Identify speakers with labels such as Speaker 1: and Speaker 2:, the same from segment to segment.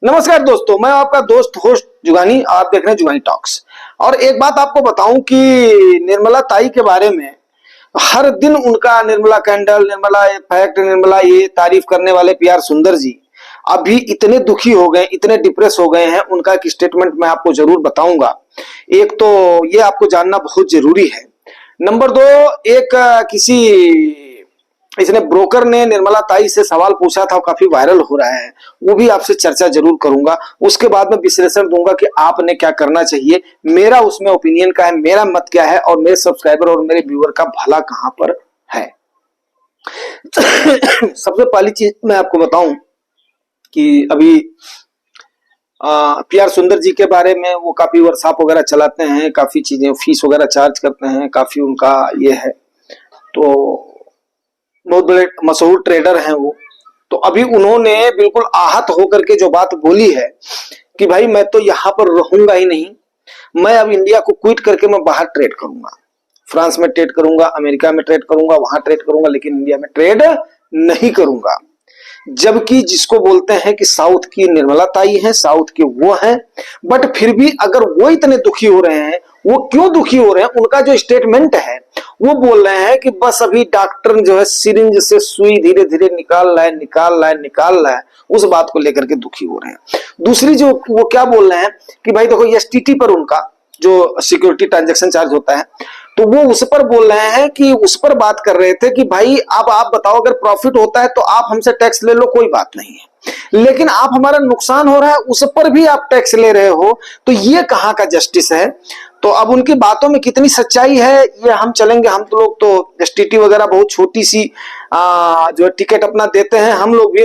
Speaker 1: नमस्कार दोस्तों, मैं आपका दोस्त होस्ट जुगानी। आप देख रहे हैं जुगानी टॉक्स। और एक बात आपको बताऊं कि निर्मला ताई के बारे में हर दिन उनका निर्मला कैंडल, निर्मला फैक्ट, निर्मला ये तारीफ करने वाले पीआर सुंदर जी अभी इतने दुखी हो गए, इतने डिप्रेस हो गए हैं। उनका एक स्टेटमेंट मैं आपको जरूर बताऊंगा। एक तो ये आपको जानना बहुत जरूरी है। नंबर दो, एक किसी इसने ब्रोकर ने निर्मला ताई से सवाल पूछा था, काफी वायरल हो रहा है, वो भी आपसे चर्चा जरूर करूंगा। उसके बाद में विश्लेषण दूंगा कि आपने क्या करना चाहिए, मेरा उसमें ओपिनियन का है, मेरा मत क्या है और मेरे सब्सक्राइबर और मेरे व्यूअर का भला कहां पर है। सबसे पहली चीज मैं आपको बताऊं कि अभी पीआर सुंदर जी के बारे में वो काफी वर्कशॉप वगैरह चलाते हैं, काफी चीजें फीस वगैरह चार्ज करते हैं, काफी उनका ये है, तो बहुत बड़े मशहूर ट्रेडर हैं वो। तो अभी उन्होंने बिल्कुल आहत होकर के जो बात बोली है कि भाई मैं तो यहां पर रहूंगा ही नहीं, मैं अब इंडिया को क्विट करके मैं बाहर ट्रेड करूंगा, फ्रांस में ट्रेड करूंगा, अमेरिका में ट्रेड करूंगा, वहां ट्रेड करूंगा, लेकिन इंडिया में ट्रेड नहीं करूंगा। जबकि जिसको बोलते हैं कि साउथ की निर्मला ताई है, साउथ के वो हैं, बट फिर भी अगर वो इतने दुखी हो रहे हैं, वो क्यों दुखी हो रहे हैं, उनका जो स्टेटमेंट है वो बोल रहे हैं कि बस अभी डॉक्टर जो है सिरिंज से सुई धीरे धीरे निकाल रहा है, निकाल रहा है, निकाल रहा है, उस बात को लेकर के दुखी हो रहे हैं। दूसरी जो वो क्या बोल रहे हैं कि भाई देखो एसटीटी पर उनका जो सिक्योरिटी ट्रांजैक्शन चार्ज होता है, तो वो उस पर बोल रहे हैं कि उस पर बात कर रहे थे कि भाई अब आप बताओ, अगर प्रॉफिट होता है तो आप हमसे टैक्स ले लो, कोई बात नहीं है, लेकिन आप हमारा नुकसान हो रहा है उस पर भी आप टैक्स ले रहे हो, तो ये कहां का जस्टिस है। तो अब उनकी बातों में कितनी सच्चाई है ये हम चलेंगे। हम तो लोग तो एसटीटी वगैरह बहुत छोटी सी जो टिकट अपना देते हैं, हम लोग भी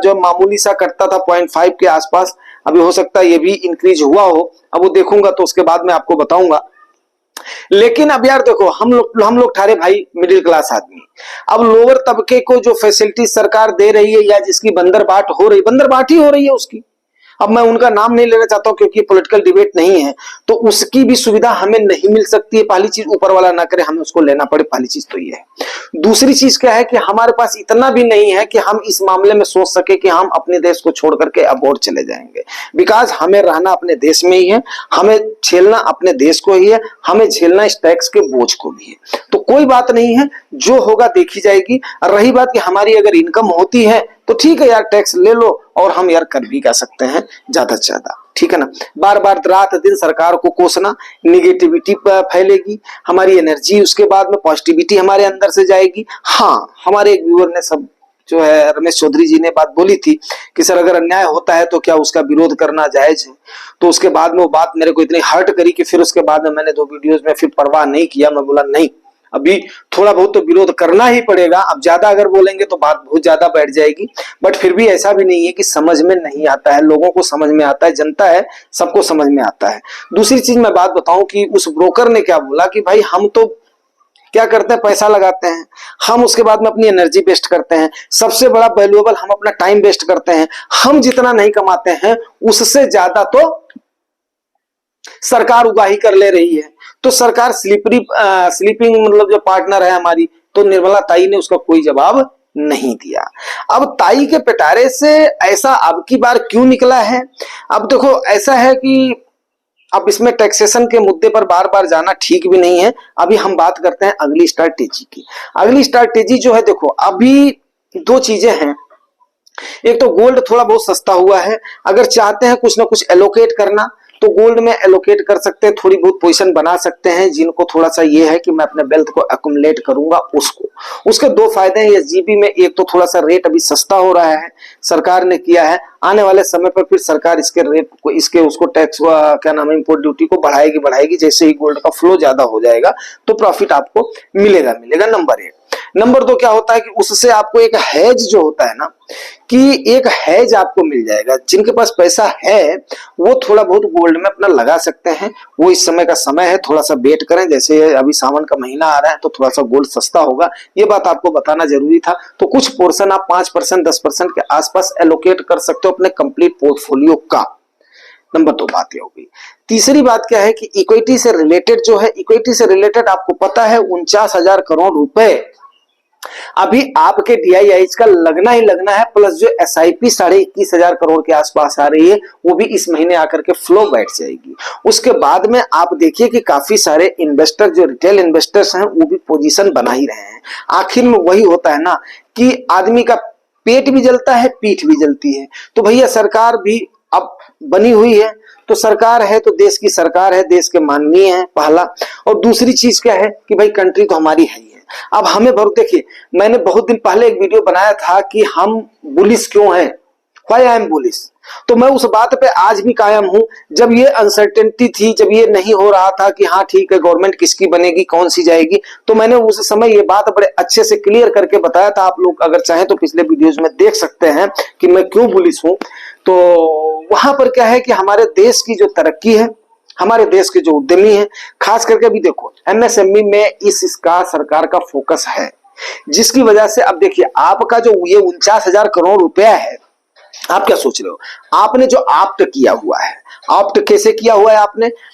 Speaker 1: जो मामूली सा कटता था 0.5 के आसपास, अभी हो सकता है ये भी इंक्रीज हुआ हो, अब वो देखूंगा तो उसके बाद में आपको बताऊंगा। लेकिन अब यार देखो, हम लोग ठारे भाई मिडिल क्लास आदमी, अब लोअर तबके को जो फैसिलिटी सरकार दे रही है या जिसकी बंदरबाट हो रही, बंदरबाट ही हो रही है उसकी, अब मैं उनका नाम नहीं लेना चाहता हूं क्योंकि पॉलिटिकल डिबेट नहीं है, तो उसकी भी सुविधा हमें नहीं मिल सकती है। पहली चीज, ऊपर वाला ना करे हमें उसको लेना पड़े, पहली चीज तो ये है। दूसरी चीज क्या है कि हमारे पास इतना भी नहीं है कि हम इस मामले में सोच सके कि हम अपने देश को छोड़ करके अबॉर्ड चले जाएंगे, बिकॉज हमें रहना अपने देश में ही है, हमें झेलना अपने देश को ही है, हमें झेलना इस टैक्स के बोझ को भी है। तो कोई बात नहीं है, जो होगा देखी जाएगी। और रही बात कि हमारी अगर इनकम होती है तो ठीक है यार, टैक्स ले लो और हम यार कर भी क्या सकते हैं ज्यादा से ज्यादा, ठीक है ना। बार बार रात दिन सरकार को कोसना, निगेटिविटी फैलेगी, हमारी एनर्जी उसके बाद में पॉजिटिविटी हमारे अंदर से जाएगी। हाँ, हमारे एक व्यूअर ने सब जो है रमेश चौधरी जी ने बात बोली थी कि सर अगर अन्याय होता है तो क्या उसका विरोध करना जायज है, तो उसके बाद में वो बात मेरे को इतनी हर्ट करी कि फिर उसके बाद में मैंने 2 वीडियोस में फिर परवाह नहीं किया। मैं बोला नहीं, अभी थोड़ा बहुत तो विरोध करना ही पड़ेगा, अब ज्यादा अगर बोलेंगे तो बात बहुत ज्यादा बैठ जाएगी। बट फिर भी ऐसा भी नहीं है कि समझ में नहीं आता है, लोगों को समझ में आता है, जनता है सबको समझ में आता है। दूसरी चीज मैं बात बताऊं कि उस ब्रोकर ने क्या बोला कि भाई हम तो क्या करते हैं, पैसा लगाते हैं, हम उसके बाद में अपनी एनर्जी वेस्ट करते हैं, सबसे बड़ा वैल्यूएबल हम अपना टाइम वेस्ट करते हैं, हम जितना नहीं कमाते हैं उससे ज्यादा तो सरकार उगाही कर ले रही है। तो सरकार स्लीपिंग मतलब जो पार्टनर है हमारी, तो निर्मला ताई ने उसका कोई जवाब नहीं दिया। अब ताई के पिटारे से ऐसा अब की बार क्यों निकला है, अब देखो ऐसा है कि अब इसमें टैक्सेशन के मुद्दे पर बार बार जाना ठीक भी नहीं है। अभी हम बात करते हैं अगली स्ट्रैटेजी की। अगली स्ट्रैटेजी जो है, देखो अभी 2 चीजें हैं। एक तो गोल्ड थोड़ा बहुत सस्ता हुआ है, अगर चाहते हैं कुछ ना कुछ एलोकेट करना तो गोल्ड में एलोकेट कर सकते हैं, थोड़ी बहुत पोजीशन बना सकते हैं। जिनको थोड़ा सा ये है कि मैं अपने वेल्थ को अकुमुलेट करूंगा, उसके 2 फायदे हैं एसजीबी में। एक तो थोड़ा सा रेट अभी सस्ता हो रहा है, सरकार ने किया है, आने वाले समय पर फिर सरकार इसके रेट को, इसके उसको टैक्स क्या नाम है, इंपोर्ट ड्यूटी को बढ़ाएगी। जैसे ही गोल्ड का फ्लो ज्यादा हो जाएगा तो प्रॉफिट आपको मिलेगा। नंबर 1। नंबर 2 क्या होता है कि उससे आपको एक हैज जो होता है ना, कि एक हैज आपको मिल जाएगा। जिनके पास पैसा है वो थोड़ा बहुत गोल्ड में अपना लगा सकते हैं, वो इस समय का समय है, थोड़ा सा वेट करें। जैसे अभी सावन का महीना आ रहा है तो थोड़ा सा गोल्ड सस्ता होगा, ये बात आपको बताना जरूरी था। तो कुछ पोर्शन आप 5% 10% के आसपास एलोकेट कर सकते हो अपने कंप्लीट पोर्टफोलियो का। नंबर 2 बात ये हो गई। तीसरी बात क्या है कि इक्विटी से रिलेटेड जो है, इक्विटी से रिलेटेड आपको पता है 49,000 करोड़ रुपए अभी आपके DIIs का लगना ही लगना है, प्लस जो SIP 21,500 करोड़ के आसपास आ रही है वो भी इस महीने आकर के फ्लो बैठ जाएगी। उसके बाद में आप देखिए कि काफी सारे इन्वेस्टर जो रिटेल इन्वेस्टर्स हैं वो भी पोजीशन बना ही रहे हैं। आखिर में वही होता है ना कि आदमी का पेट भी जलता है, पीठ भी जलती है। तो भैया सरकार भी अब बनी हुई है, तो सरकार है तो देश की सरकार है, देश के माननीय है पहला, और दूसरी चीज क्या है कि भाई कंट्री तो हमारी है ही है। अब हमें देखिए, मैंने बहुत दिन पहले एक वीडियो बनाया था कि हम बुलिश क्यों हैं, व्हाई आई एम बुलिश। तो मैं उस बात पे आज भी कायम हूं। जब ये अनसर्टेनिटी थी, जब ये नहीं हो रहा था कि हाँ ठीक है गवर्नमेंट किसकी बनेगी, कौन सी जाएगी, तो मैंने उस समय ये बात बड़े अच्छे से क्लियर करके बताया था। आप लोग अगर चाहें तो पिछले वीडियोज में देख सकते हैं कि मैं क्यों बुलिश हूं। तो वहां पर क्या है कि हमारे देश की जो तरक्की है, हमारे देश के जो उद्यमी हैं, खास करके भी देखो MSME में इसका सरकार का फोकस है, जिसकी वजह से अब देखिए आपका जो ये 49,000 करोड़ रुपया है, आप क्या सोच रहे हो, आपने जो ऑप्ट किया हुआ है, ऑप्ट कैसे किया हुआ है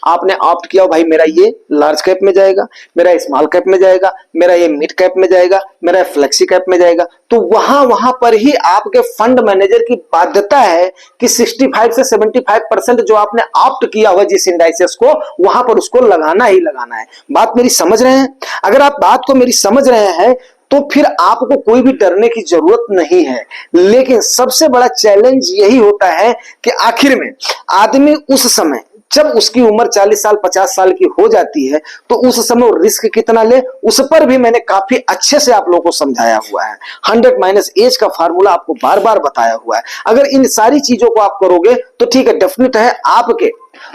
Speaker 1: आपने ऑप्ट किया भाई मेरा ये लार्ज कैप में जाएगा, मेरा स्मॉल कैप में जाएगा, मेरा ये मिड कैप में जाएगा, मेरा फ्लेक्सी कैप में जाएगा। तो वहां पर ही आपके फंड मैनेजर की बाध्यता है कि 65 से 75% जो आपने ऑप्ट किया हुआ जिस इंडाइसेस को, वहां पर उसको लगाना ही लगाना है। बात मेरी समझ रहे हैं? अगर आप बात को मेरी समझ रहे हैं तो फिर आपको कोई भी डरने की जरूरत नहीं है। लेकिन सबसे बड़ा चैलेंज यही होता है कि आखिर में आदमी उस समय जब उसकी उम्र 40 साल 50 साल की हो जाती है तो उस समय वो रिस्क कितना ले, उस पर भी मैंने काफी अच्छे से आप लोगों को समझाया हुआ है। 100 - एज का फार्मूला आपको बार बार बताया हुआ है। अगर इन सारी चीजों को आप करोगे तो ठीक है, डेफिनेट है आपके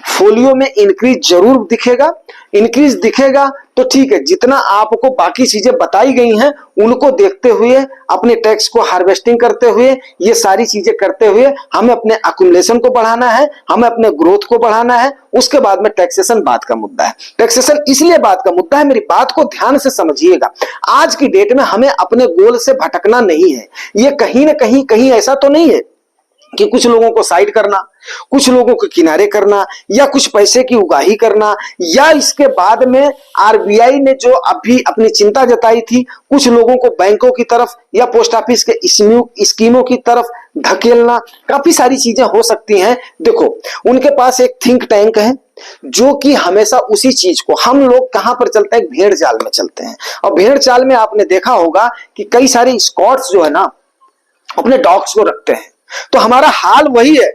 Speaker 1: फोलियो में इंक्रीज जरूर दिखेगा। इंक्रीज दिखेगा तो ठीक है, जितना आपको बाकी चीजें बताई गई हैं उनको देखते हुए, अपने टैक्स को हार्वेस्टिंग करते हुए, ये सारी चीजें करते हुए हमें अपने अक्यूमुलेशन को बढ़ाना है, हमें अपने ग्रोथ को बढ़ाना है। उसके बाद में टैक्सेशन बात का मुद्दा है। टैक्सेशन इसलिए बात का मुद्दा है, मेरी बात को ध्यान से समझिएगा। आज की डेट में हमें अपने गोल से भटकना नहीं है। ये कहीं ना कहीं ऐसा तो नहीं है कि कुछ लोगों को साइड करना, कुछ लोगों को किनारे करना, या कुछ पैसे की उगाही करना, या इसके बाद में RBI ने जो अभी अपनी चिंता जताई थी कुछ लोगों को बैंकों की तरफ या पोस्ट ऑफिस के स्कीमों की तरफ धकेलना, काफी सारी चीजें हो सकती हैं। देखो उनके पास एक थिंक टैंक है जो कि हमेशा उसी चीज को, हम लोग कहां पर चलते हैं, भेड़ चाल में चलते हैं। और भेड़ चाल में आपने देखा होगा कि कई सारे स्कॉट्स जो है ना अपने डॉग्स को रखते हैं। तो हमारा हाल वही है।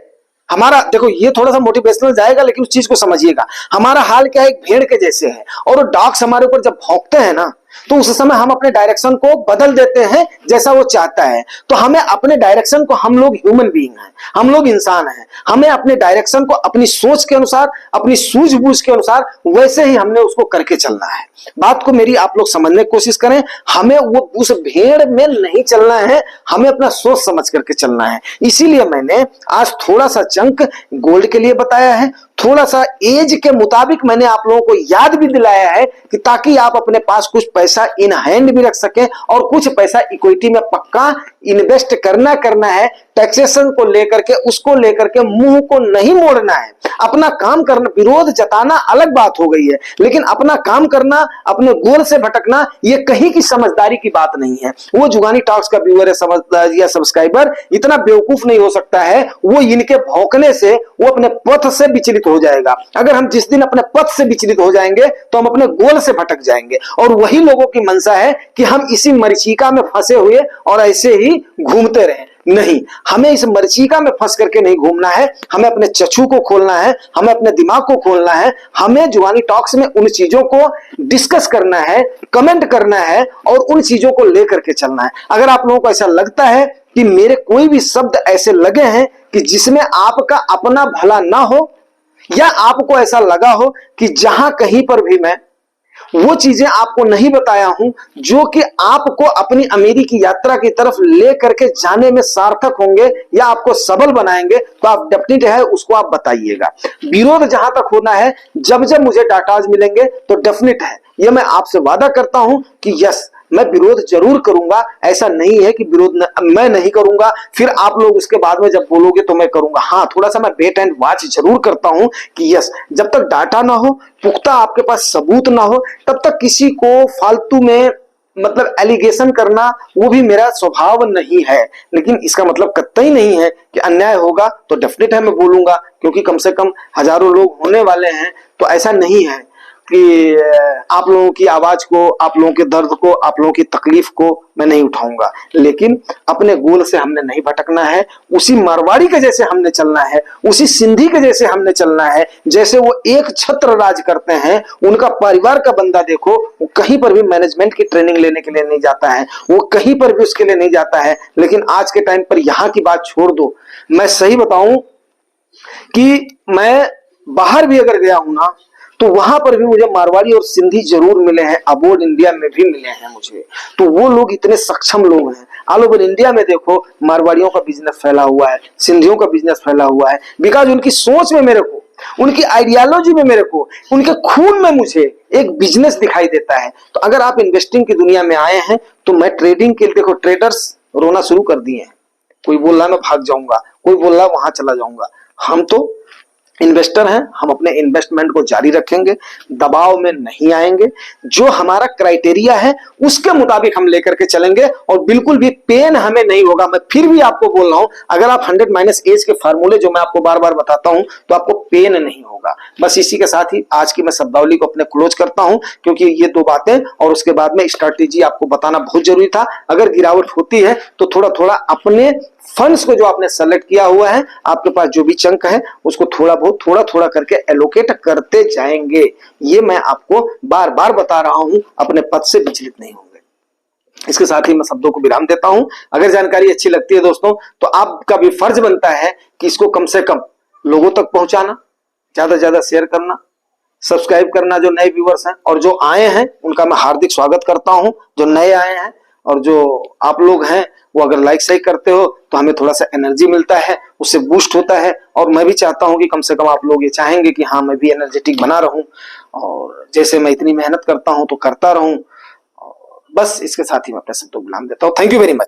Speaker 1: हमारा देखो ये थोड़ा सा मोटिवेशनल जाएगा लेकिन उस चीज को समझिएगा। हमारा हाल क्या है, एक भेड़ के जैसे है। और वो डॉग्स हमारे ऊपर जब भौंकते हैं ना तो उस समय हम अपने डायरेक्शन को बदल देते हैं जैसा वो चाहता है। तो हमें अपने डायरेक्शन को, हम लोग ह्यूमन बीइंग हैं, हम लोग इंसान हैं, हमें अपने डायरेक्शन को अपनी सोच के अनुसार, अपनी सूझबूझ के अनुसार वैसे ही हमने उसको करके चलना है। बात को मेरी आप लोग समझने की कोशिश करें। हमें वो उस भेड़ में नहीं चलना है, हमें अपना सोच समझ करके चलना है। इसीलिए मैंने आज थोड़ा सा चंक गोल्ड के लिए बताया है, थोड़ा सा एज के मुताबिक मैंने आप लोगों को याद भी दिलाया है कि ताकि आप अपने पास कुछ पैसा इन हैंड भी रख सकें और कुछ पैसा इक्विटी में पक्का इन्वेस्ट करना है। टैक्सेशन को लेकर के, उसको लेकर के मुंह को नहीं मोड़ना है। अपना काम करना, विरोध जताना अलग बात हो गई है, लेकिन अपना काम करना, अपने गोल से भटकना, ये कहीं की समझदारी की बात नहीं है। वो जुगानी टॉक्स का व्यूअर या सब्सक्राइबर इतना बेवकूफ नहीं हो सकता है, वो इनके भौंकने से वो अपने पथ से विचलित हो जाएगा। अगर हम जिस दिन अपने पथ से विचलित हो जाएंगे तो हम अपने गोल से भटक जाएंगे। और वही लोगों की मंशा है कि हम इसी मरीचिका में फंसे हुए और ऐसे ही घूमते रहें। नहीं, हमें इस मरीचिका में फंस करके नहीं घूमना है। हमें अपने चक्षु को खोलना है, हमें अपने दिमाग को खोलना है। हमें जुगानी टॉक्स में उन चीजों को डिस्कस करना है, कमेंट करना है और उन चीजों को लेकर के चलना है। अगर आप लोगों को ऐसा लगता है कि मेरे कोई भी शब्द ऐसे लगे हैं कि जिसमें आपका अपना भला ना हो, या आपको ऐसा लगा हो कि जहां कहीं पर भी मैं वो चीजें आपको नहीं बताया हूं जो कि आपको अपनी अमीरी की यात्रा की तरफ ले करके जाने में सार्थक होंगे या आपको सबल बनाएंगे, तो आप डेफिनेट है उसको आप बताइएगा। विरोध जहां तक होना है, जब जब मुझे डाटाज मिलेंगे तो डेफिनेट है ये मैं आपसे वादा करता हूं कि यस मैं विरोध जरूर करूंगा। ऐसा नहीं है कि विरोध मैं नहीं करूंगा फिर आप लोग उसके बाद में जब बोलोगे तो मैं करूंगा। हाँ, थोड़ा सा मैं वेट एंड वॉच जरूर करता हूं कि यस, जब तक डाटा ना हो, पुख्ता आपके पास सबूत ना हो, तब तक किसी को फालतू में मतलब एलिगेशन करना वो भी मेरा स्वभाव नहीं है, लेकिन इसका मतलब कतई नहीं है कि अन्याय होगा तो डेफिनेट है मैं बोलूंगा, क्योंकि कम से कम हजारों लोग होने वाले हैं। तो ऐसा नहीं है कि आप लोगों की आवाज को, आप लोगों के दर्द को, आप लोगों की तकलीफ को मैं नहीं उठाऊंगा, लेकिन अपने गोल से हमने नहीं भटकना है। उसी मारवाड़ी के जैसे हमने चलना है, उसी सिंधी के जैसे हमने चलना है, जैसे वो एक छत्र राज करते हैं। उनका परिवार का बंदा देखो, वो कहीं पर भी मैनेजमेंट की ट्रेनिंग लेने के लिए नहीं जाता है, वो कहीं पर भी उसके लिए नहीं जाता है। लेकिन आज के टाइम पर यहाँ की बात छोड़ दो, मैं सही बताऊं कि मैं बाहर भी अगर गया हूं ना, तो वहां पर भी मुझे मारवाड़ी और सिंधी जरूर मिले हैं, अबोर्ड इंडिया में भी मिले हैं मुझे। तो वो लोग इतने सक्षम लोग हैं। ऑल ओवर इंडिया में देखो मारवाड़ियों का बिजनेस फैला हुआ है, सिंधियों का बिजनेस फैला हुआ है, बिकॉज उनकी सोच में मेरे को, उनकी आइडियोलॉजी में मेरे को, उनके खून में मुझे एक बिजनेस दिखाई देता है। तो अगर आप इन्वेस्टिंग की दुनिया में आए हैं तो मैं ट्रेडिंग के लिए, देखो ट्रेडर्स रोना शुरू कर दिए हैं, कोई बोल रहा है मैं भाग जाऊंगा, कोई बोल रहा है वहां चला जाऊंगा। हम तो इन्वेस्टर हैं, हम अपने इन्वेस्टमेंट को जारी रखेंगे, दबाव में नहीं आएंगे। जो हमारा क्राइटेरिया है उसके मुताबिक हम लेकर के चलेंगे और बिल्कुल भी पेन हमें नहीं होगा। मैं फिर भी आपको बोल रहा हूं, अगर आप 100 - एज के फार्मूले जो मैं आपको बार बार बताता हूं तो आपको पेन नहीं होगा। बस इसी के साथ ही आज की मैं शब्दावली को अपने क्लोज करता हूं, क्योंकि ये दो बातें और उसके बाद में स्ट्रैटेजी आपको बताना बहुत जरूरी था। अगर गिरावट होती है तो थोड़ा थोड़ा अपने फंड्स को जो आपने सेलेक्ट किया हुआ है, आपके पास जो भी चंक है उसको थोड़ा बहुत थोड़ा थोड़ा करके एलोकेट करते जाएंगे। ये मैं आपको बार बार बता रहा हूं, अपने पद से विचलित नहीं होंगे। इसके साथ ही मैं शब्दों को विराम देता हूं। अगर जानकारी अच्छी लगती है दोस्तों, तो आपका भी फर्ज बनता है कि इसको कम से कम लोगों तक पहुंचाना, ज्यादा से ज्यादा शेयर करना, सब्सक्राइब करना जो नए व्यूअर्स हैं, और जो आए हैं उनका मैं हार्दिक स्वागत करता हूं, जो नए आए हैं। और जो आप लोग हैं वो अगर लाइक सही करते हो तो हमें थोड़ा सा एनर्जी मिलता है, उससे बूस्ट होता है। और मैं भी चाहता हूं कि कम से कम आप लोग ये चाहेंगे कि हाँ मैं भी एनर्जेटिक बना रहूं, और जैसे मैं इतनी मेहनत करता हूं तो करता रहूं। बस इसके साथ ही मैं अपने शब्दों को विराम देता हूं। Thank you very much.